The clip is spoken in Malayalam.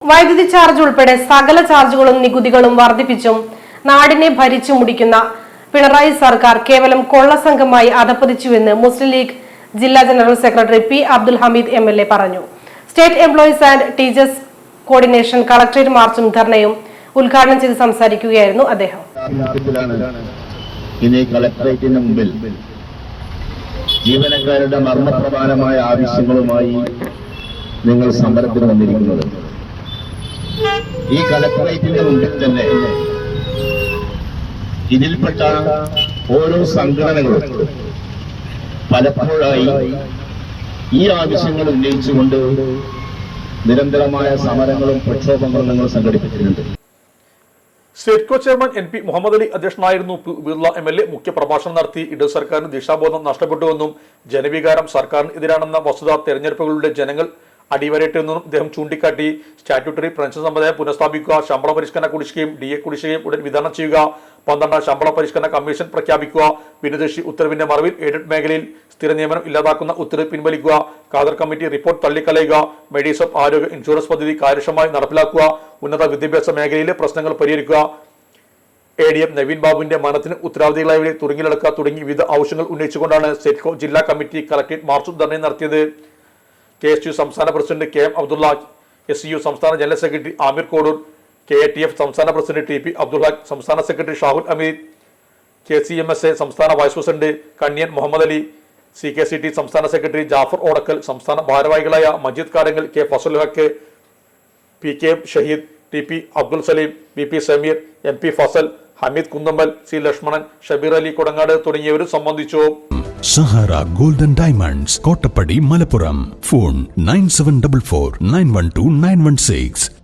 വൈദ്യുതി ചാർജ് ഉൾപ്പെടെ സകല ചാർജുകളും നികുതികളും വർദ്ധിപ്പിച്ചും നാടിനെ ഭരിച്ചു മുടിക്കുന്ന പിണറായി സർക്കാർ കേവലം കൊള്ളസംഘമായി അധപ്പതിച്ചുവെന്ന് മുസ്ലിം ലീഗ് ജില്ലാ general secretary P Abdul Hameed MLA പറഞ്ഞു. State employees and teachers coordination collectorate മാർച്ചും ധർണയും ഉദ്ഘാടനം ചെയ്ത് സംസാരിക്കുകയായിരുന്നു അദ്ദേഹം. കളക്ടറേറ്റിന് മുമ്പിൽ ജീവനക്കാരുടെ മർമ്മപ്രധാനമായ ആവശ്യങ്ങളുമായി നിങ്ങൾ സമരത്തിന് വന്നിരിക്കുന്നത്. ഈ കളക്ടറേറ്റിന്റെ മുമ്പിൽ തന്നെ ഇതിൽപ്പെട്ട ഓരോ സംഘടനകളും പലപ്പോഴായി ഈ ആവശ്യങ്ങൾ ഉന്നയിച്ചുകൊണ്ട് നിരന്തരമായ സമരങ്ങളും പ്രക്ഷോഭങ്ങളും നിങ്ങൾ സംഘടിപ്പിച്ചിട്ടുണ്ട്. State co chairman NP Muhammad Ali അധ്യക്ഷനായിരുന്നു. ബിർള MLA മുഖ്യ പ്രഭാഷണം നടത്തി. ഇടത് സർക്കാരിന് ദിശാബോധം നഷ്ടപ്പെട്ടുവെന്നും ജനവികാരം സർക്കാരിന് എതിരാണെന്ന വസ്തുത തെരഞ്ഞെടുപ്പുകളുടെ ജനങ്ങൾ അടിവരയിട്ടെന്നും അദ്ദേഹം ചൂണ്ടിക്കാട്ടി. സ്റ്റാറ്റ്യൂട്ടറി പെൻഷൻ സമ്പ്രദായം പുനഃസ്ഥാപിക്കുക, ശമ്പള പരിഷ്കരണ കുടിശ്ശികയും DA കുടിശ്ശികയും ഉടൻ വിതരണം ചെയ്യുക, 12 ശമ്പള പരിഷ്കരണ കമ്മീഷൻ പ്രഖ്യാപിക്കുക, ഭിന്നശേഷി ഉത്തരവിന്റെ മറവിൽ എയ്ഡഡ് മേഖലയിൽ സ്ഥിര നിയമനം ഇല്ലാതാക്കുന്ന ഉത്തരവ് പിൻവലിക്കുക, ഖാദർ കമ്മിറ്റി റിപ്പോർട്ട് തള്ളിക്കളയുക, മെഡിസപ്പ് ആരോഗ്യ ഇൻഷുറൻസ് പദ്ധതി കാര്യക്ഷമമായി നടപ്പിലാക്കുക, ഉന്നത വിദ്യാഭ്യാസ മേഖലയിലെ പ്രശ്നങ്ങൾ പരിഹരിക്കുക, ADM നവീൻ ബാബുവിന്റെ മരണത്തിന് ഉത്തരവാദികളായവരെ തുറങ്കിലടക്കുക തുടങ്ങി വിവിധ ആവശ്യങ്ങൾ ഉന്നയിച്ചുകൊണ്ടാണ് സെറ്റ്കോ ജില്ലാ കമ്മിറ്റി കളക്ടറേറ്റ് മാർച്ചും ധർണയും നടത്തിയത്. KSU സംസ്ഥാന പ്രസിഡന്റ് KM അബ്ദുള്ള, SCU സംസ്ഥാന general secretary Amir Kodur, KATF സംസ്ഥാന പ്രസിഡന്റ് TP അബ്ദുള്ള, സംസ്ഥാന സെക്രട്ടറി ഷാഹുൽ അമീദ്, KCMSA സംസ്ഥാന vice president Kanyan Muhammad Ali, CKCT സംസ്ഥാന സെക്രട്ടറി ജാഫർ ഓടക്കൽ, സംസ്ഥാന ഭാരവാഹികളായ മജീദ് കാരങ്ങൽ, K ഫസൽ ഹക്ക്, PK Shaheed, TP Abdul Saleem, BP Sameer, MP Fasal, Hameed കുന്നമ്പൽ, C Lakshmanan, Shabeer Ali Kodangad തുടങ്ങിയവരും സംബന്ധിച്ചു. Sahara golden diamonds, Kottappadi, Malappuram. Phone 9744 912 916.